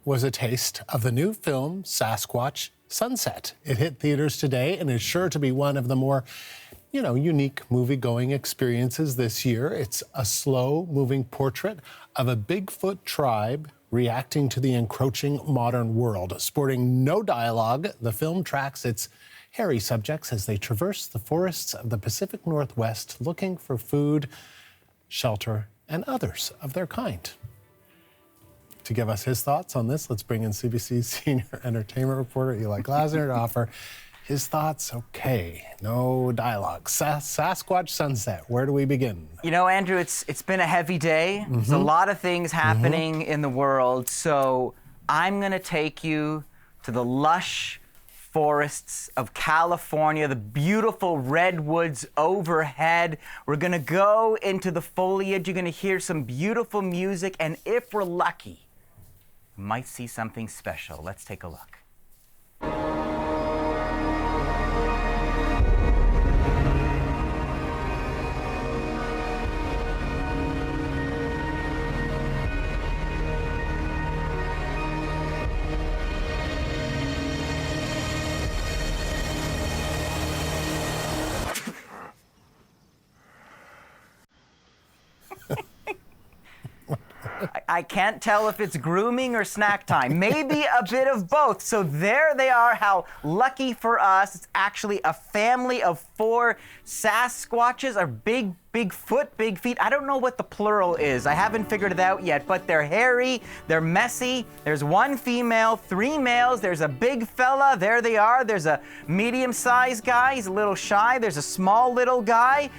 was a taste of the new film Sasquatch Sunset. It hit theaters today and is sure to be one of the more, unique movie-going experiences this year. It's a slow-moving portrait of a Bigfoot tribe reacting to the encroaching modern world. Sporting no dialogue, the film tracks its hairy subjects as they traverse the forests of the Pacific Northwest looking for food, shelter, and others of their kind. To give us his thoughts on this, let's bring in CBC's senior entertainment reporter, Eli Glasner, to offer his thoughts. Okay, no dialogue. Sasquatch Sunset, where do we begin? Andrew, it's been a heavy day. There's a lot of things happening in the world, so I'm going to take you to the lush forests of California, the beautiful redwoods overhead. We're going to go into the foliage. You're going to hear some beautiful music, and if we're lucky, might see something special. Let's take a look. I can't tell if it's grooming or snack time. Maybe a bit of both. So there they are. How lucky for us. It's actually a family of 4 Sasquatches, or Bigfoot, big feet. I don't know what the plural is. I haven't figured it out yet, but they're hairy, they're messy. There's 1 female, 3 males. There's a big fella. There they are. There's a medium-sized guy. He's a little shy. There's a small little guy.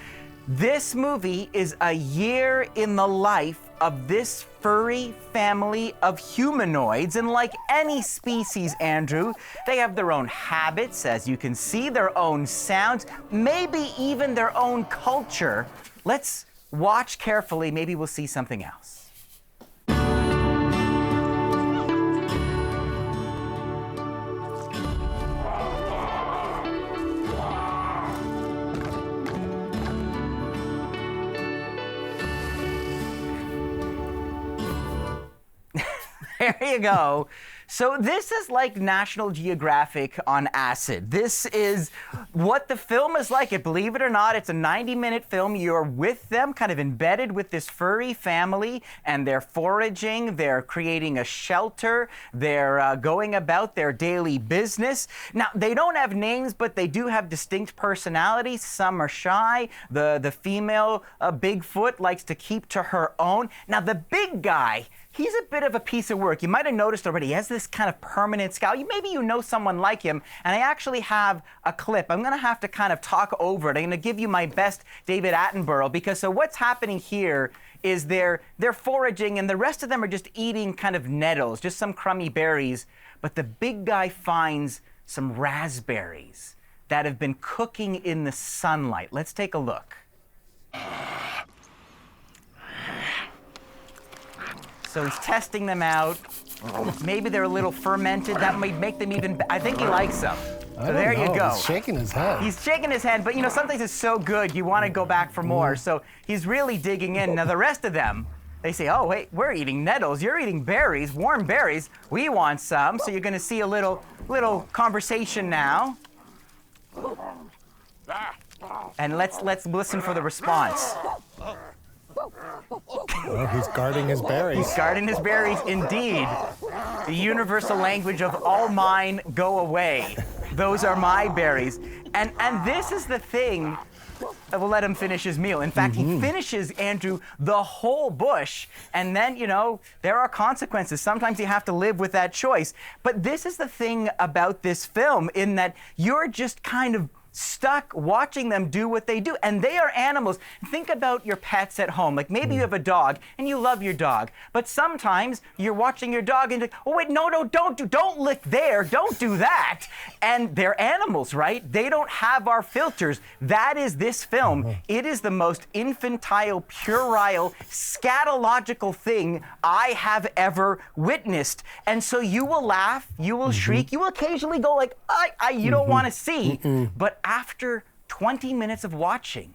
This movie is a year in the life of this furry family of humanoids, and like any species, Andrew, they have their own habits, as you can see, their own sounds, maybe even their own culture. Let's watch carefully, maybe we'll see something else. There you go. So this is like National Geographic on acid. This is what the film is like. Believe it or not, it's a 90-minute film. You're with them, kind of embedded with this furry family, and they're foraging, they're creating a shelter, they're going about their daily business. Now, they don't have names, but they do have distinct personalities. Some are shy. The female Bigfoot likes to keep to her own. Now, the big guy, he's a bit of a piece of work. You might have noticed already, he has this kind of permanent scowl. Maybe you know someone like him, and I actually have a clip. I'm gonna have to kind of talk over it. I'm gonna give you my best David Attenborough, because so what's happening here is they're foraging, and the rest of them are just eating kind of nettles, just some crummy berries. But the big guy finds some raspberries that have been cooking in the sunlight. Let's take a look. So he's testing them out. Maybe they're a little fermented. That might make them even. I think he likes them. So there you go. He's shaking his head. He's shaking his head, but sometimes it's so good you want to go back for more. So he's really digging in. Now the rest of them, they say, "Oh wait, we're eating nettles. You're eating berries, warm berries. We want some." So you're going to see a little conversation now. And let's listen for the response. Well, he's guarding his berries. He's guarding his berries, indeed. The universal language of all mine go away. Those are my berries. And this is the thing. We'll let him finish his meal. In fact, he finishes, Andrew, the whole bush. And then, there are consequences. Sometimes you have to live with that choice. But this is the thing about this film, in that you're just kind of stuck watching them do what they do. And they are animals. Think about your pets at home. Like maybe you have a dog and you love your dog, but sometimes you're watching your dog and you're like, oh wait, no, don't lick there, don't do that. And they're animals, right? They don't have our filters. That is this film. It is the most infantile, puerile, scatological thing I have ever witnessed. And so you will laugh, you will shriek, you will occasionally go like, you don't want to see. But after 20 minutes of watching,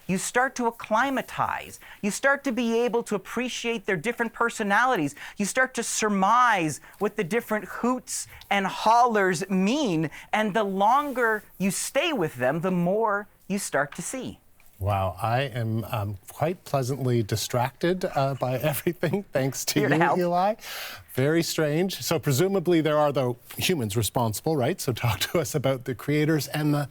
you start to acclimatize. You start to be able to appreciate their different personalities. You start to surmise what the different hoots and hollers mean. And the longer you stay with them, the more you start to see. Wow, I am quite pleasantly distracted by everything, thanks to Here you, to help. Eli. Very strange. So presumably there are the humans responsible, right? So talk to us about the creators and the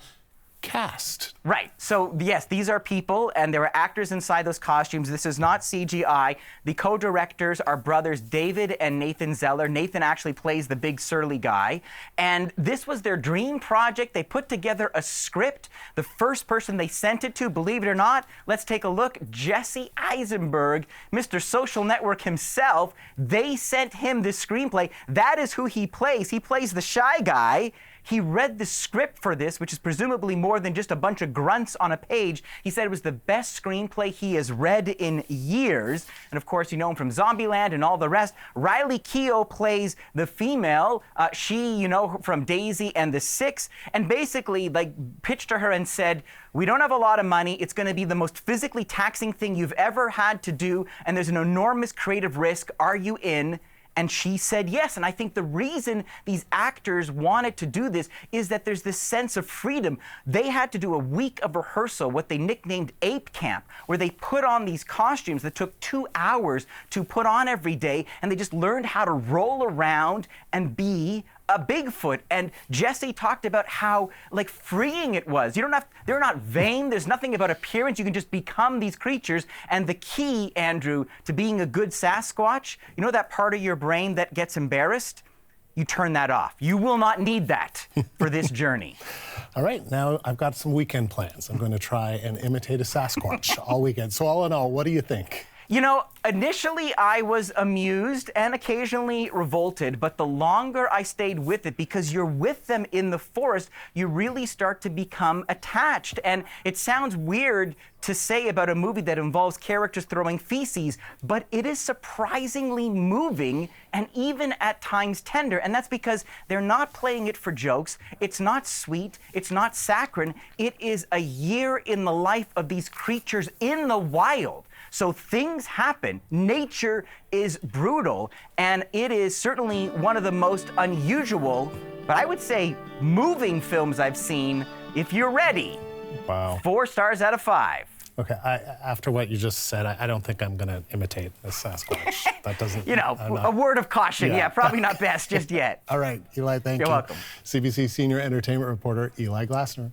cast. Right. So, yes, these are people, and there are actors inside those costumes. This is not CGI. The co-directors are brothers David and Nathan Zeller. Nathan actually plays the big surly guy. And this was their dream project. They put together a script. The first person they sent it to, believe it or not, let's take a look, Jesse Eisenberg, Mr. Social Network himself. They sent him this screenplay. That is who he plays. He plays the shy guy. He read the script for this, which is presumably more than just a bunch of grunts on a page. He said it was the best screenplay he has read in years. And of course, you know him from Zombieland and all the rest. Riley Keough plays the female. She, you know, from Daisy and the Six. And basically, like, pitched to her and said, we don't have a lot of money. It's going to be the most physically taxing thing you've ever had to do. And there's an enormous creative risk. Are you in? And she said yes. And I think the reason these actors wanted to do this is that there's this sense of freedom. They had to do a week of rehearsal, what they nicknamed Ape Camp, where they put on these costumes that took 2 hours to put on every day. And they just learned how to roll around and be a Bigfoot. And Jesse talked about how, like, freeing it was. They're not vain. There's nothing about appearance. You can just become these creatures. And the key, Andrew, to being a good Sasquatch, you know that part of your brain that gets embarrassed? You turn that off. You will not need that for this journey. All right, now I've got some weekend plans. I'm going to try and imitate a Sasquatch all weekend. So all in all, what do you think? You know, initially I was amused and occasionally revolted, but the longer I stayed with it, because you're with them in the forest, you really start to become attached. And it sounds weird to say about a movie that involves characters throwing feces, but it is surprisingly moving and even at times tender. And that's because they're not playing it for jokes. It's not sweet. It's not saccharine. It is a year in the life of these creatures in the wild. So things happen. Nature is brutal, and it is certainly one of the most unusual, but I would say moving films I've seen. If you're ready, Wow. 4 stars out of 5. Okay, after what you just said, I don't think I'm going to imitate a Sasquatch. That doesn't... You know, a word of caution. Yeah, probably not best just yet. All right, Eli, thank you. You're welcome. CBC senior entertainment reporter Eli Glasner.